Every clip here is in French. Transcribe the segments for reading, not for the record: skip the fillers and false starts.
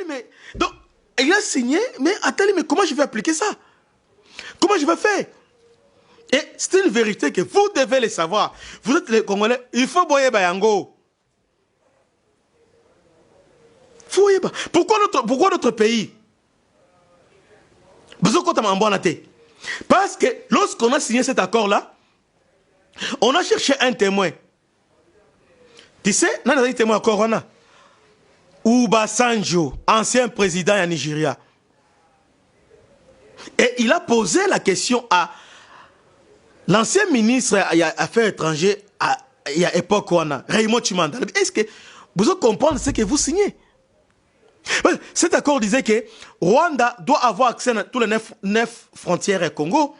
mais... Donc, il a signé, mais attendez, mais comment je vais appliquer ça? Comment je vais faire? Et c'est une vérité que vous devez le savoir. Vous êtes les Congolais, il faut boyer Bayango. Pourquoi notre pays? Parce que lorsqu'on a signé cet accord-là, on a cherché un témoin. Tu sais, on a un témoin à Corona. Obasanjo, ancien président du Nigeria. Et il a posé la question à l'ancien ministre des Affaires étrangères à l'époque Raymond Tchimanda. Est-ce que vous comprenez ce que vous signez? Cet accord disait que Rwanda doit avoir accès à tous les 9 frontières au Congo.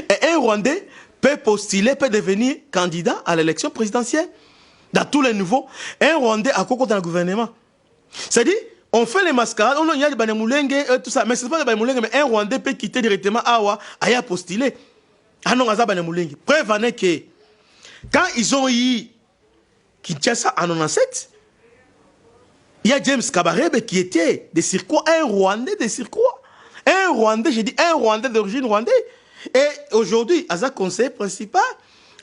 Et un Rwandais peut postuler, peut devenir candidat à l'élection présidentielle dans tous les niveaux. Un Rwandais a quoi dans le gouvernement? C'est-à-dire, on fait les mascarades, on y a des Banemoulenge, tout ça, mais ce n'est pas des Banemoulenge, mais un Rwandais peut quitter directement Awa, à postuler. Ah non, Aza Banemoulenge. Preuve en est que quand ils ont eu Kinshasa en 97, il y a James Kabarebe qui était de Sirkwa, un Rwandais de Sirkwa. Un Rwandais, j'ai dit un Rwandais d'origine rwandaise. Et aujourd'hui, Aza conseiller principal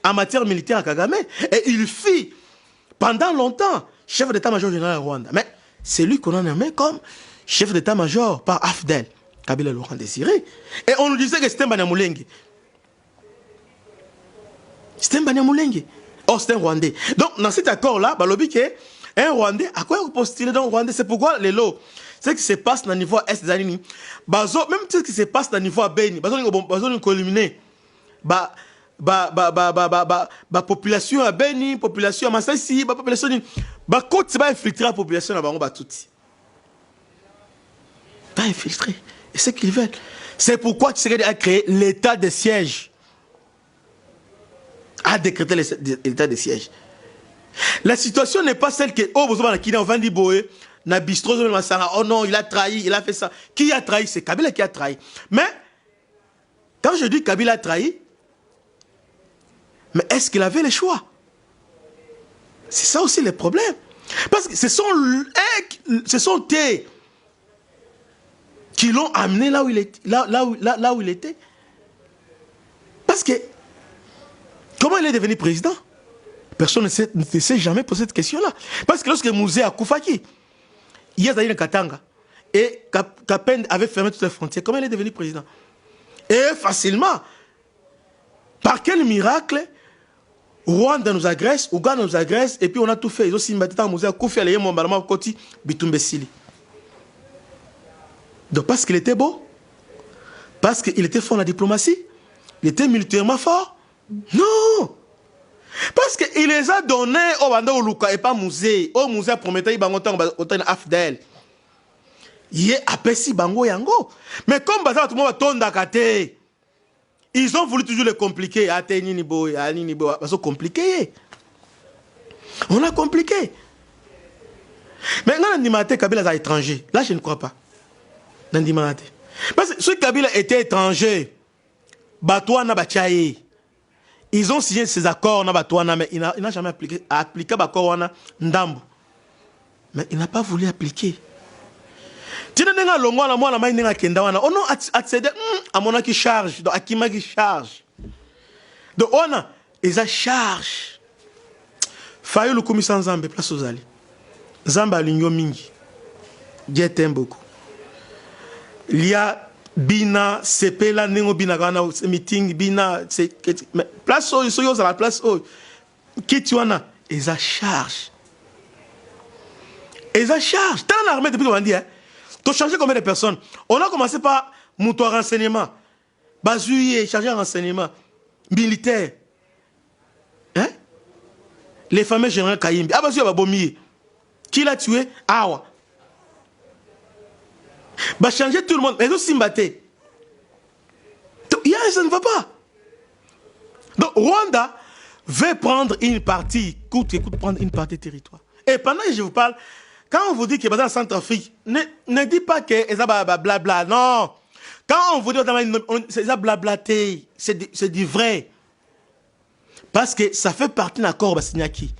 en matière militaire à Kagame. Et il fut pendant longtemps chef d'état-major général au Rwanda. Mais c'est lui qu'on a nommé comme chef d'état-major par Afdel, Kabila Laurent Désiré. Et on nous disait que c'était un Banyamulenge. C'était un Banyamulenge. Oh, c'était un Rwandais. Donc, dans cet accord-là, Balobi, un Rwandais, à quoi vous postulez dans le Rwandais? C'est pourquoi les lots, ce qui se passe dans le niveau est des Anini, même ce qui se passe dans le niveau Beni, Bazo nous colliminer. Population à Beni, population à Massassi, population à côte, c'est pas infiltrer la population à Bango Batouti. Pas infiltrer. Et c'est ce qu'ils veulent. C'est pourquoi Tshisekedi a créé l'état de siège. A décrété l'état de siège. La situation n'est pas celle que, oh, vous avez on va dire, na bistro, oh non, il a trahi, il a fait ça. Qui a trahi? C'est Kabila qui a trahi. Mais, quand je dis Kabila a trahi, mais est-ce qu'il avait le choix? C'est ça aussi le problème. Parce que ce sont eux qui l'ont amené là où il était. Là où il était. Parce que, comment il est devenu président? Personne ne s'est jamais posé cette question-là. Parce que lorsque Mouzé a Koufaki, il y a Zahir Katanga, et Kapen avait fermé toutes les frontières, comment il est devenu président? Et facilement. Par quel miracle Rwanda nous agresse, Ouganda nous agresse, et puis on a tout fait. Ils ont aussi battu dans Mouzé a Koufi, il y a mon balama Koti, Bitumbesili. Donc parce qu'il était beau, parce qu'il était fort en la diplomatie, il était militairement fort. Non! Parce qu'il les a donnés au Banda Oluka et pas Mouzé. Au Mouzé promettait qu'il y a Afdel. Il est apesi Bango Yango. Mais comme Baza tout le monde tourne d'acate, ils ont voulu toujours le compliquer. Parce que compliqué. On a compliqué. Mais quand Nandimate Kabila est étranger, là je ne crois pas. Nandimate. Parce que ce Kabila était étranger, Batouana Bachaye. Ils ont signé ces accords, mais il n'a jamais appliqué l'accord Ndambo. Mais il n'a pas voulu appliquer. Tu n'as pas le moi, la main n'a qu'un dawana. On a accédé à mon qui charge, donc à qui m'a qui charge. Donc on a, ils a charge. Fayu le commissaire Zambé, place aux alliés. Zamba l'union mingi. Dieu t'aime beaucoup. Il y a Bina, CP là, Nengo Bina, meeting, Bina, place où, ils la place où, qui tu en as, ils a charge. Ils a charge. T'as l'armée depuis qu'on a dit, hein. Tu as changé combien de personnes? On a commencé par mouton renseignement, Bazouye, chargé de renseignement, militaire. Hein? Les fameux généraux Kayimbi. Ah, Bazouye, Babomiye. Qui l'a tué? Awa. Bah changer tout le monde. Mais aussi mbaté. Ça ne va pas. Donc Rwanda veut prendre une partie, coûte prendre une partie du territoire. Et pendant que je vous parle, quand on vous dit que dans la Centrafrique, ne dites pas que c'est blabla. Non. Quand on vous dit que c'est blablaté, c'est du vrai. Parce que ça fait partie d'un accord Bassignaki.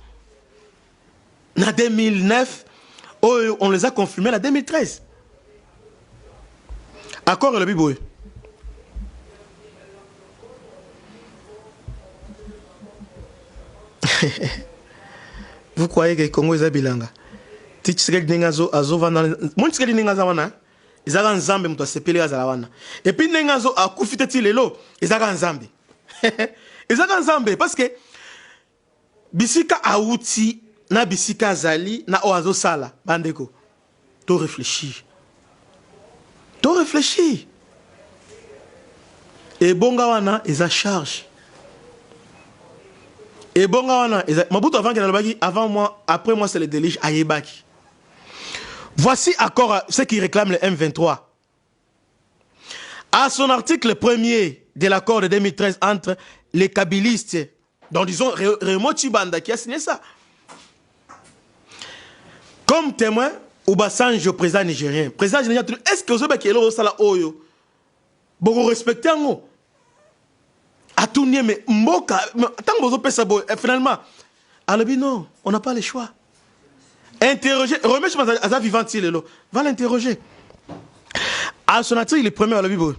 En 2009, On les a confirmés en 2013. Accord le Biboé. Vous croyez que le Congo est bilanga? Et puis Nengazo a koufité lelo, ils ont Nzambe. Ils ont Nzambe parce que bisika aouti na bisika zali na oazo sala bandeko. To réfléchir. To réfléchir. Et bonga wana ils a charge. Et bonga wana Mabutu avant moi, après moi c'est le délige ayebaki. Voici encore ce qui réclame le M23. À son article 1er de l'accord de 2013 entre les kabylistes, donc disons Raymond Tshibanda qui a signé ça, comme témoin, Obasanjo, président nigérien. Président nigérien, est-ce que vous avez dit Oyo vous respectez un à tout nier, mais Mboka, tant que vous avez ça, finalement, alors non, on n'a pas le choix. Interroger, remets à vivant, va l'interroger. À son article, le premier à la Bible,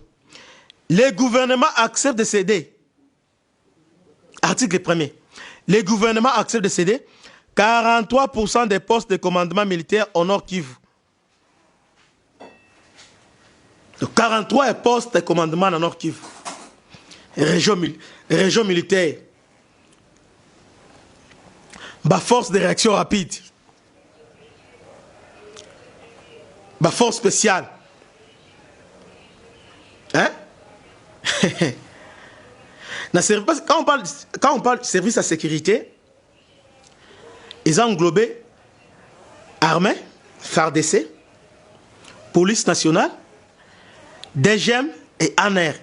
les gouvernements acceptent de céder. Article 1er. Les gouvernements acceptent de céder 43% des postes de commandement militaire au Nord Kivu. Donc 43 postes de commandement au Nord Kivu. Région militaire. Force de réaction rapide. Force spéciale. Hein? Quand on parle de service à sécurité, ils ont englobé armée, FARDC, police nationale, DGM et ANR.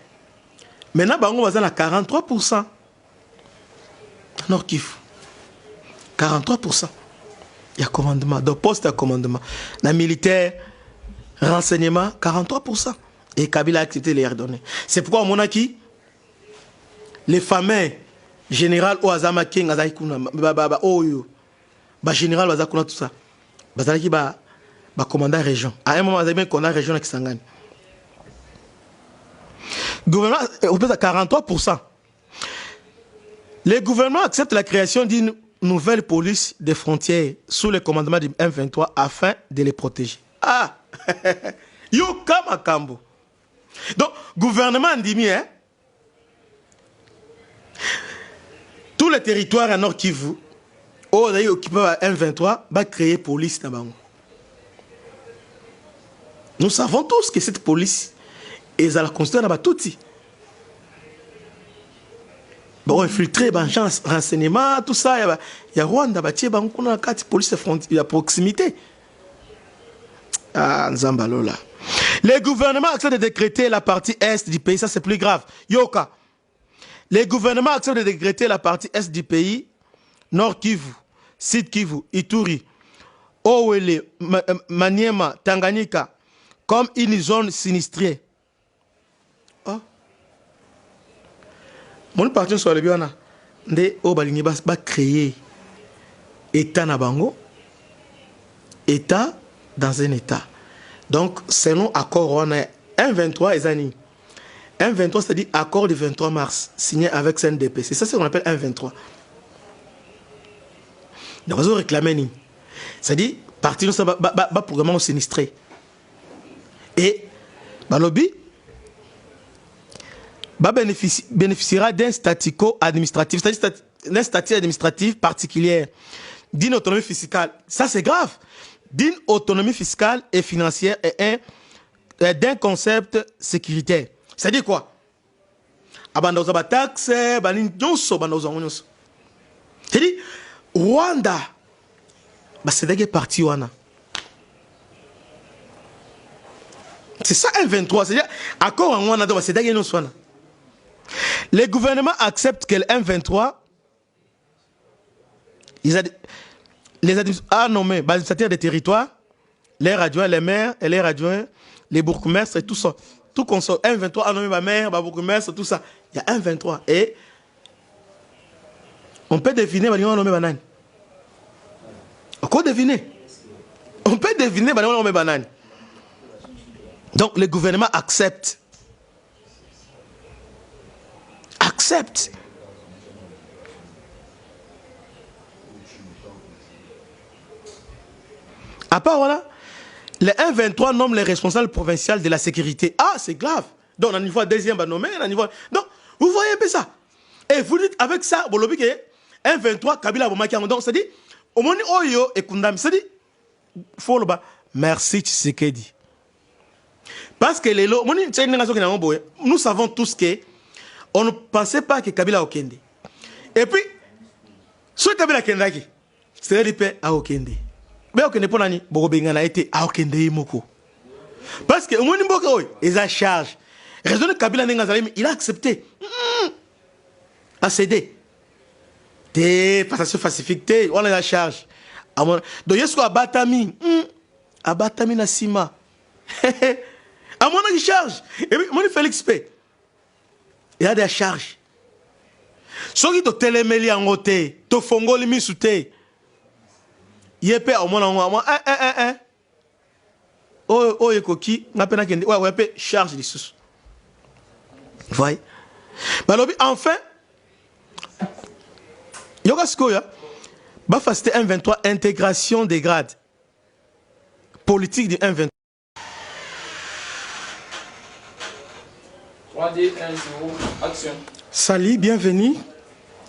Maintenant, on va à 43%. Nord Kivu. 43%. Il y a commandement, de poste à commandement. La militaire, renseignement, 43%. Et Kabila a accepté de les redonner. C'est pourquoi, mon aki, les fameux général Oazama King, général Oazakuna, tout ça, commandant région. À un moment, ils ont commandant région qui s'engage. Gouvernement, on peut à 43%. Les gouvernements acceptent la création d'une nouvelle police des frontières sous le commandement du M23 afin de les protéger. Ah! Yoka Makambo. Donc, gouvernement Ndimi, hein? Tous les territoires à Nord Kivu, occupés par M23, va créer police. Nous savons tous que cette police est à la constitution de Touti. Bon, infiltrer, renseignement, tout ça, il y a Rwanda, il y a police de proximité. Ah, Nzambalola. Les gouvernements acceptent de décréter la partie est du pays, ça c'est plus grave. Yoka. Les gouvernements acceptent de décréter la partie est du pays, Nord Kivu, Sud Kivu, Ituri, Owele, Maniema, Tanganyika, comme une zone sinistrée. Oh. Mon parti sur le biona, de Obalingi va créer État Nabango, État dans un État. Donc, selon accord, on a 1,23 et Zani. 1,23, c'est-à-dire accord du 23 mars, signé avec CNDP. C'est ça ce qu'on appelle 1,23. Donc, on réclame. C'est-à-dire, partir ça va programmer sinistré. Et, le lobby bénéficiera d'un statico administratif, c'est-à-dire d'un statut administratif particulier, d'une autonomie fiscale. Ça, c'est grave. D'une autonomie fiscale et financière et d'un concept sécuritaire. C'est-à-dire quoi? C'est-à-dire, Rwanda, c'est parti. C'est ça un 23. C'est-à-dire, accord en Rwanda, c'est les gouvernements acceptent que le M23, les administrateurs des territoires, les adjoints, les maires et les adjoints, les bourgmestres et tout ça. Tout consort. M23 a nommé ma mère, ma bourgmestre, tout ça. Il y a M23. Et on peut deviner, on nommé banane. On peut deviner. On peut deviner banane. Donc le gouvernement accepte. Accepte. À part voilà, les 1-23 nomment les responsables provinciaux de la sécurité. Ah, c'est grave. Donc, on a niveau deuxième nommé, on a niveau. Donc, vous voyez un peu ça. Et vous dites avec ça, bon, le 1-23, Kabila Bomakiango. Donc, c'est dit, au moment où Oyo et Kundam, c'est dit, faut le bas. Merci Tshisekedi. Parce que les lots, nous savons tous que on ne pensait pas que Kabila Okende. Et puis, ce Kabila Kendaki, c'est l'IP à Okende. Mais Okende pour l'année, Bogobengana a été à Okende Imoko. Parce que au moins, ils ont charge. Raison de Kabila Nengazalim, il a accepté. A cédé. Des passations pacifiques, on a la charge. Donc, il y a ce qu'on a Batami. Abatami na Sima. À mon avis, charge. Et puis, mon Félix P. Il y a des charges. Ce qui est téléméli en côté, to fongo limi souté. Il y a pas au moins oh ekoki na pena kende ouais pe charge les sous. Voyez. Balobi enfin yoga skoya ba fasté 1-23 intégration des grades politique du 1-23. 3D 1-0 action. Salut, bienvenue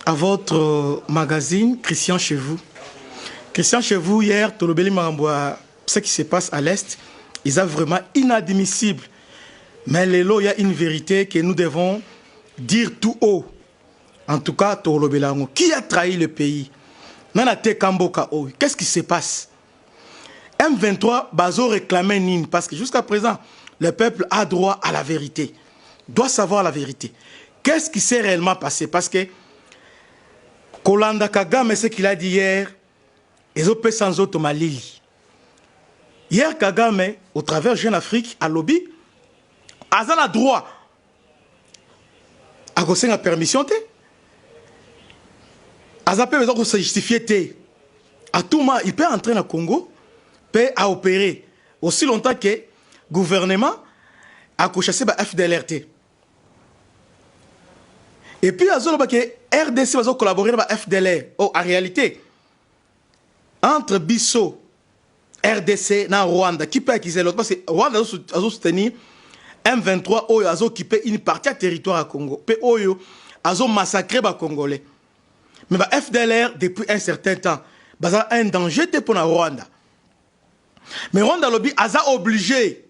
à votre magazine Christian chez vous. Christian chez vous hier Tolobeli Maramboa, ce qui se passe à l'est, ils sont vraiment inadmissible. Mais il y a une vérité que nous devons dire tout haut. En tout cas, Tolobelango, qui a trahi le pays? Nanate Kamboka, qu'est-ce qui se passe? M23, Bazo réclamait Nîmes parce que jusqu'à présent, le peuple a droit à la vérité. Doit savoir la vérité. Qu'est-ce qui s'est réellement passé? Parce que Kolanda Kagame, ce qu'il a dit hier, ils ont fait sans autre Malili. Hier, Kagame, au travers Jeune Afrique, à lobby, a droit à gosser la permission. A peut se justifier. À tout moment, il peut entrer dans le Congo, peut opérer aussi longtemps que le gouvernement a chassé la FDLRT. Et puis, RDC va collaborer avec la FDLR. Oh, en réalité, entre Bissau, RDC et Rwanda, qui peut acquérir l'autre? Parce que Rwanda a soutenu M23, a occupé une partie du territoire à Congo. Puis, a massacré les Congolais. Mais la FDLR, depuis un certain temps, a un danger pour la Rwanda. Mais Rwanda lobby a obligé.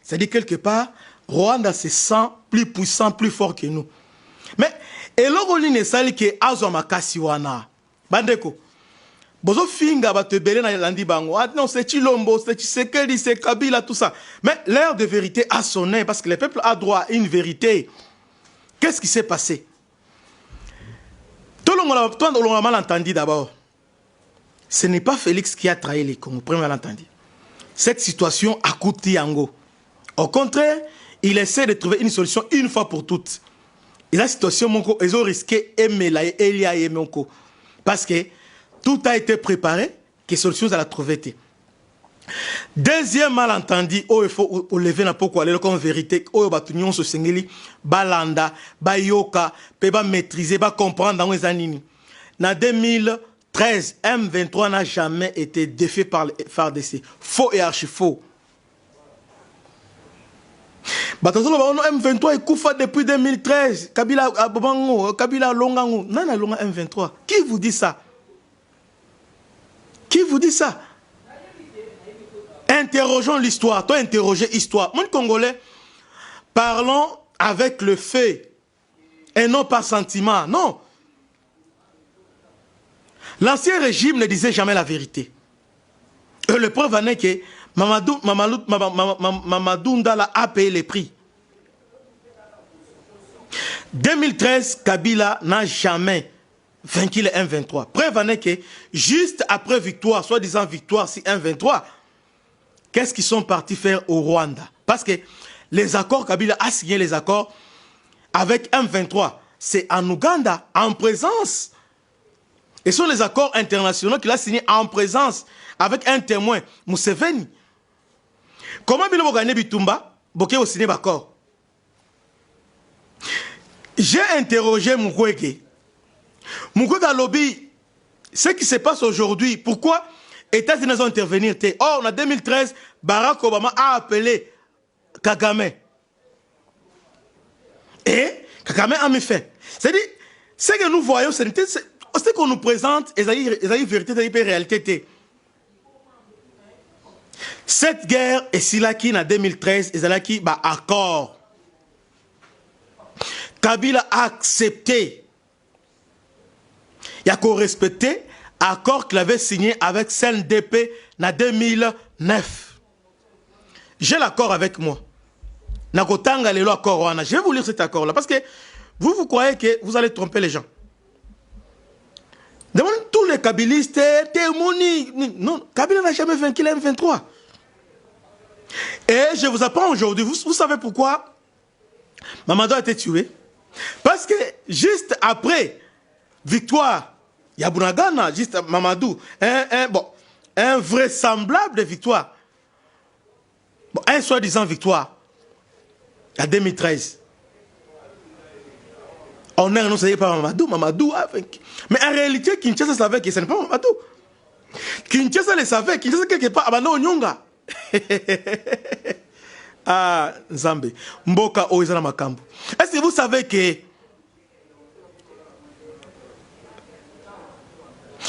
C'est-à-dire, quelque part, Rwanda se sent plus puissant, plus fort que nous. Mais, et l'oroli ne sali que azo makasi wana. Bandeko. Bozo finga ba te belé na landi bango. Ah non, c'est Chilombo, c'est Tshisekedi, c'est Kabila, tout ça. Mais l'heure de vérité a sonné parce que le peuple a droit à une vérité. Qu'est-ce qui s'est passé? Tout le monde a mal entendu d'abord. Ce n'est pas Félix qui a trahi les Congos, premier malentendu. Cette situation a coûté Yango. Au contraire, il essaie de trouver une solution une fois pour toutes. Et la situation, ils ont risqué Elia Monko. Parce que tout a été préparé, que solution à la trouver. Deuxième malentendu, il faut lever na poko aller comme vérité, il batunion se sengeli, balanda, bayoka, peba maîtriser, ba comprendre dans les années. En 2013, M23 n'a jamais été défait par le FARDC. Faux et archi faux. M23 est koufa depuis 2013. Kabila Abobango, Kabila Longango. Nana Longa M23. Qui vous dit ça? Qui vous dit ça? Interrogeons l'histoire. Toi, interroger l'histoire. Mon Congolais, parlons avec le fait et non par sentiment. Non. L'ancien régime ne disait jamais la vérité. Et le preuve en est que Mamadou Ndala a payé les prix. 2013, Kabila n'a jamais vaincu le M23. Preuve en est que juste après victoire, soi-disant victoire si M23, qu'est-ce qu'ils sont partis faire au Rwanda? Parce que les accords, Kabila a signé les accords avec M23. C'est en Ouganda, en présence. Et ce sont les accords internationaux qu'il a signés en présence avec un témoin, Museveni. Comment Bilo Bogane Bitumba, Boké au signé d'accord? J'ai interrogé Mukwege. Mukwege a lobby ce qui se passe aujourd'hui. Pourquoi les États-Unis ont intervenu? Oh, en 2013, Barack Obama a appelé Kagame. Et Kagame a mis fin. C'est-à-dire, ce que nous voyons, c'est ce qu'on nous présente, et c'est une vérité, c'est une réalité. Cette guerre est si là qui en 2013, et c'est là qui va accord. Kabila a accepté. Il a respecté l'accord qu'il avait signé avec CNDP en 2009. J'ai l'accord avec moi. Je vais vous lire cet accord-là parce que vous croyez que vous allez tromper les gens. Demandez tous les kabilistes, non, Kabila n'a jamais vaincu la M23. Et je vous apprends aujourd'hui, vous savez pourquoi Mamadou a été tué? Parce que juste après victoire, il y a Bunagana, juste Mamadou, un vraisemblable de victoire. Bon, un soi-disant victoire. En 2013. On a annoncé par Mamadou a vaincu. Mais en réalité, Kinshasa savait que ce n'est pas Mamadou. Kinshasa le savait, Kinshasa quelque part, Abano Nyonga. Ah, Nzambe. Mboka Oizana Makambu. Est-ce que vous savez que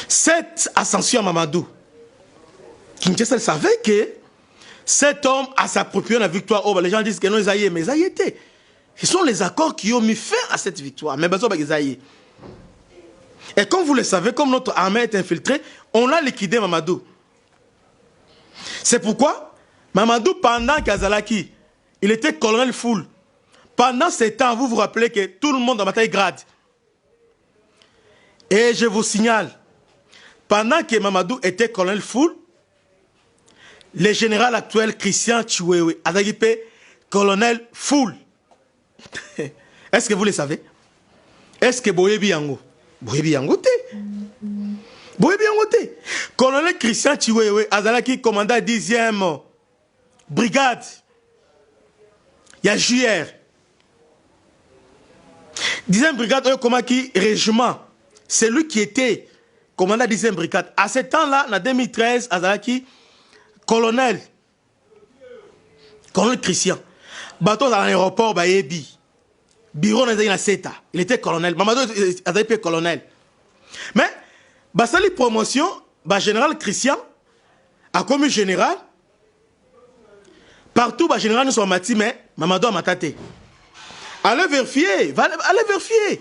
cette ascension à Mamadou, Kinshasa savait que cet homme a s'approprié la victoire. Oh, les gens disent que non, ils aillent, mais ils aillent été. Ce sont les accords qui ont mis fin à cette victoire. Mais ils aillent. Et comme vous le savez, comme notre armée est infiltrée, on l'a liquidé Mamadou. C'est pourquoi Mamadou, pendant qu'Azalaki, il était colonel full. Pendant ce temps, vous vous rappelez que tout le monde a bataille grade. Et je vous signale, pendant que Mamadou était colonel full, le général actuel Christian Chiwewe a été colonel full. Est-ce que vous le savez? Est-ce que Boyebi Yango? Boyebi Yango te? Boyebi Yango te? Colonel Christian Chiwewe a été commandant 10e brigade. Il y a JR. 10e brigade, comment qui régiment? C'est lui qui était commandant 10e brigade. À ce temps-là, en 2013, Azalaki, colonel Christian. Bateau dans l'aéroport, Bayebi. Bureau dans Seta. Il était colonel. Mamadou Azalaki colonel. Mais, Basali promotion, général Christian a commis général. Partout, général nous sommes mati, mais Mamadou a matate. Allez vérifier, allez vérifier.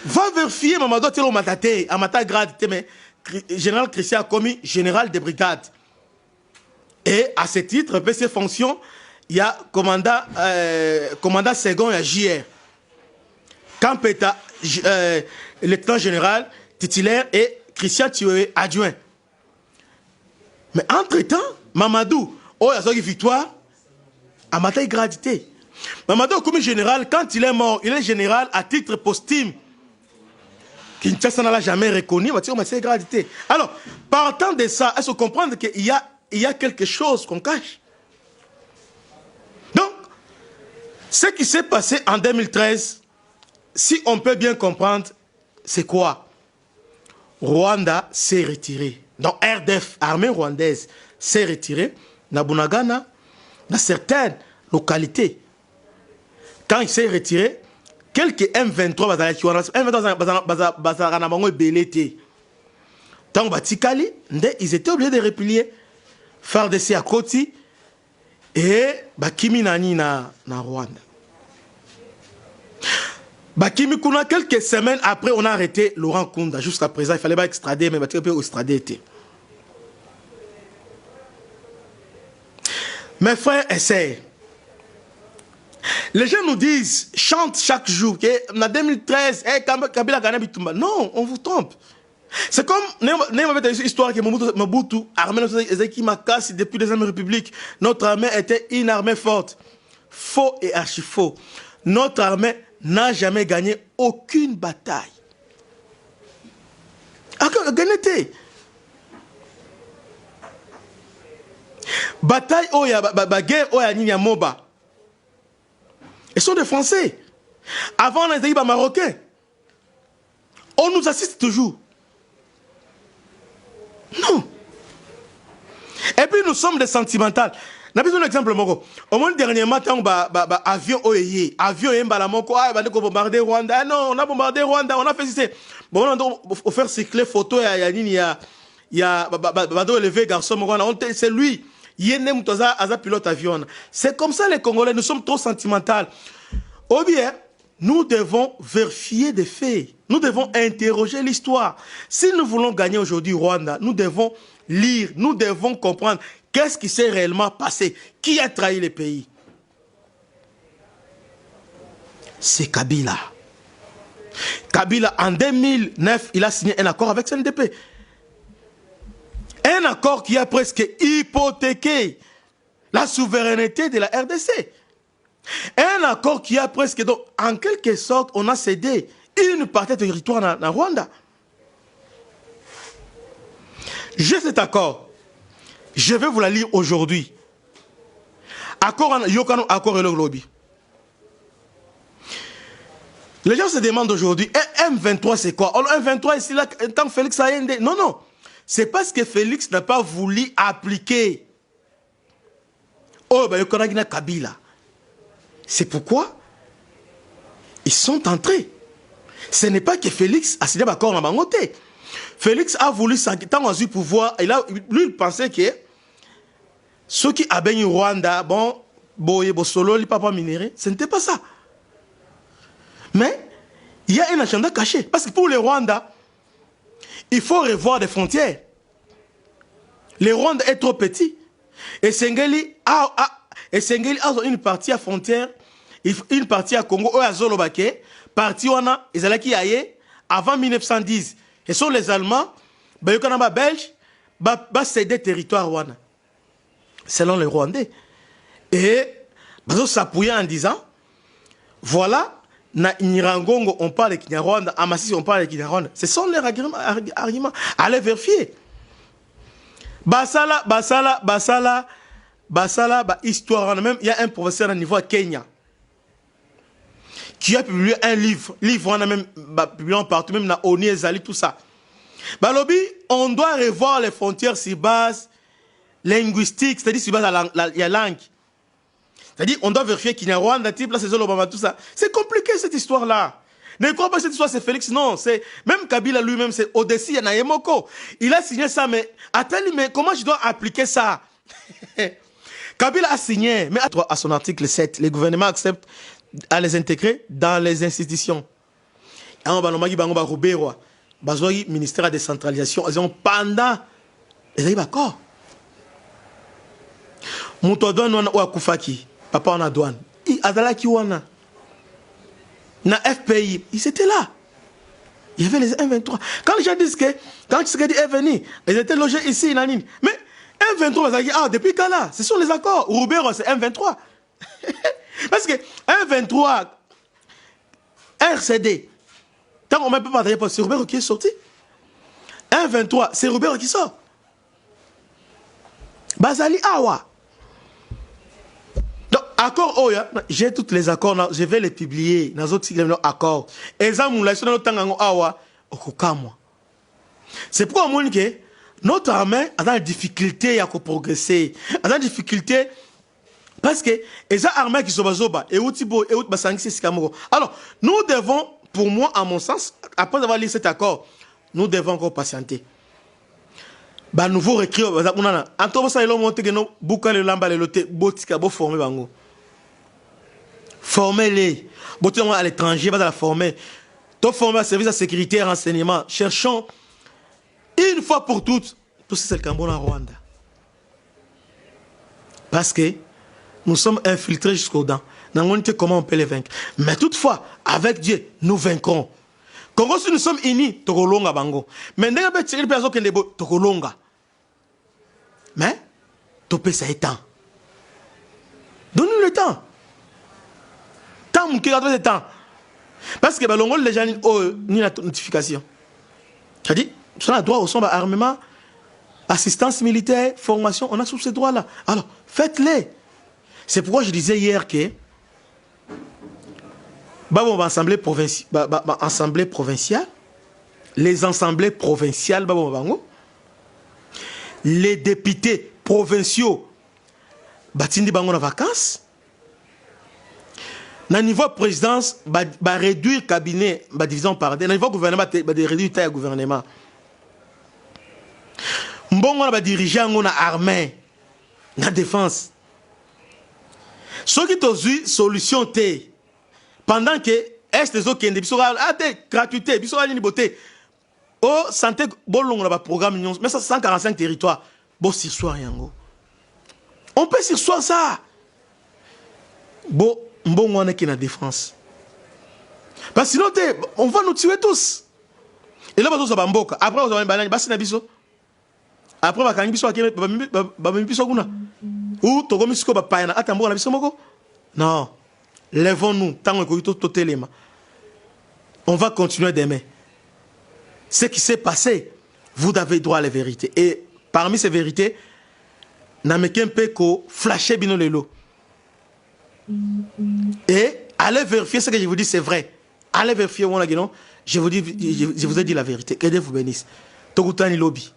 Va vérifier Mamadou Telo matate, à mata grade, mais général Christian a commis général de brigade. Et à ce titre, pour ses fonctions, il y a commandant second, il y a JR. Campeta, lieutenant général, titulaire, et Christian Thioué, adjoint. Mais entre-temps, Mamadou, oh, il y a une victoire, à ma taille gradité. Mamadou, comme général, quand il est mort, il est général à titre posthume. Kinshasa n'a l'a jamais reconnu, mais gradité. Alors, partant de ça, est-ce qu'on comprend qu'il y a quelque chose qu'on cache? Donc, ce qui s'est passé en 2013, si on peut bien comprendre, c'est quoi? Rwanda s'est retiré. Donc, RDF, armée rwandaise, s'est retirée. Na Bunagana, dans certaines localités. Quand il s'est retiré, quelques M23 tant Batikali, ils étaient obligés de replier. FARDC à Koti et Bakimi Nani na Rwanda. Bakimi Kuna, quelques semaines après, on a arrêté Laurent Kunda. Jusqu'à présent, il fallait pas extrader, mais Bakimi peut extrader était. Mes frères essayent. Les gens nous disent, chantent chaque jour, que en 2013, Kabila Gana Bitumba. Non, on vous trompe. C'est comme, une histoire que Mobutu, armée qui m'a cassé depuis les Deuxième République. Notre armée était une armée forte. Faux et archi faux. Notre armée n'a jamais gagné aucune bataille. Ganete. Bataille oya guerre oya Ninya Moba. Ils sont des Français. Avant on était Marocains. On nous assiste toujours. Non. Et puis nous sommes des sentimentales. N'a besoin d'un exemple, Moko. Au moins, dernièrement, avion OEI, avion Mbalamoko, on a bombardé Rwanda. Non, on a bombardé Rwanda, on a fait ceci. Bon, on a fait cycler photo, il y a levé garçon, c'est lui. Il y a un pilote avion. C'est comme ça les Congolais, nous sommes trop sentimentaux. Ou bien, nous devons vérifier des faits. Nous devons interroger l'histoire. Si nous voulons gagner aujourd'hui Rwanda, nous devons lire, nous devons comprendre qu'est-ce qui s'est réellement passé. Qui a trahi le pays? C'est Kabila. Kabila, en 2009, il a signé un accord avec CNDP. Un accord qui a presque hypothéqué la souveraineté de la RDC. Un accord qui a presque, donc, en quelque sorte, on a cédé une partie du territoire dans Rwanda. J'ai cet accord. Je vais vous la lire aujourd'hui. Accord Yokano, accord et le lobby. Les gens se demandent aujourd'hui, M23 c'est quoi? M23 ici, là, tant Félix Ayende. Non, non. C'est parce que Félix n'a pas voulu appliquer. Oh, ben, Yokonagina Kabila. C'est pourquoi ils sont entrés. Ce n'est pas que Félix a signé l'accord en Bangoté. Félix a voulu s'enquêter du pouvoir. Et là, lui, il pensait que ceux qui avaient Rwanda, bon, Boye, Bosolo, les papas minérés, ce n'était pas ça. Mais il y a un agenda caché. Parce que pour les Rwandais, il faut revoir des frontières. Le Rwanda est trop petit. Et Sengeli a une partie à frontière, une partie à Congo, à Zolobake, partie wana, Ezalaki Aye, avant 1910. Et sont les Allemands, les Belges, qui cédé territoire wana. Selon les Rwandais. Et ils s'appuyaient en disant, voilà, na Nirangongo, on parle de Kinyarwanda, à Masisi, on parle de Kinyarwanda. Ce sont les arguments. Allez vérifier. Basala, histoire, même, il y a un professeur au niveau à Kenya qui a publié un livre, on a même publié partout, même dans ONU et Zali, tout ça. Balobi, on doit revoir les frontières sur base linguistique, c'est-à-dire sur base de la langue. C'est-à-dire, on doit vérifier qu'il y a Rwanda, type, là, c'est Zolobama, tout ça. C'est compliqué, cette histoire-là. Ne crois pas que cette histoire, c'est Félix, non. Même Kabila lui-même, c'est Odessi Yanayemoko. Il a signé ça, mais attends, mais comment je dois appliquer ça? Kabila a signé, mais à son article 7, le gouvernement accepte à les intégrer dans les institutions. Ministère de décentralisation, ils ont pendant les accords. Moutodouane ou Akufaki, papa en a douane. Adalaki wana. Na FPI, ils étaient là. Il y avait les M23. Quand les gens disent que, quand Tshisekedi est venu, ils étaient logés ici, nanine. Mais M23, depuis quand là? Ce sont les accords. Roubero, c'est M23. Parce que M23, RCD, tant qu'on ne peut pas dire, c'est Roubero qui est sorti. M23, c'est Roubero qui sort. Bazali Awa. Donc, accord Oya, j'ai tous les accords, je vais les publier dans les autres accords. Exemple, c'est pourquoi on dit que notre armée a des difficultés à progresser. A des difficultés parce que les armées qui sont bazoba et utibo et basangi sikamoko. Alors, nous devons, pour moi, à mon sens, après avoir lu cet accord, nous devons encore patienter. Bah nouveau recrue on anto ça elo monte que no buka le lamba le loté botika bo former bango. Former les botika à l'étranger va la former. To former à service de sécurité et renseignement. Cherchons une fois pour toutes tout c'est le Cameroun en Rwanda. Parce que nous sommes infiltrés jusqu'aux dents. Nous comment on peut les vaincre. Mais toutefois, avec Dieu, nous vaincrons. Congo si nous sommes unis, tokolonga bango. Mais ndenge be tiré personne qui ndebo tokolonga. Mais topé ça est temps. Donne-nous le temps. Tant mon cœur le temps. Parce que balongo les gens ni la notification. C'est-à-dire On a droit au son armement, assistance militaire, formation, on a tous ces droits-là. Alors, faites-les. C'est pourquoi je disais hier que assemblée provinciale, les assemblées provinciales, les députés provinciaux, batindi bango na vacances. Na niveau présidence, réduire cabinet, division par deux. Na niveau gouvernement, réduire taille gouvernement. Mbongo na diriger na armée, na défense. Ce qui t'a eu solution té pendant que est des autres qui biso gratuité, biso ni beauté. Oh santé bolongo na programme mais ça 145 territoires. Bon sursoir yango. On peut sursoir ça. Bon mbongo on est qui na défense. Parce que sinon on va nous tuer tous. Et là bazo ba mboka. Après on va banani basi na biso. Après bakangi biso akeme ba biso kuna. Ou tokomi siko ba paina atambo na biso moko. Non. Lèvons-nous tant que tout totalement. On va continuer d'aimer. Ce qui s'est passé, vous avez droit à la vérité. Et parmi ces vérités, n'amèquez peu ko flasher bino lelo. Et allez vérifier ce que je vous dis, c'est vrai. Allez vérifier je vous ai dit la vérité. Que Dieu vous bénisse. Tokutani lobby.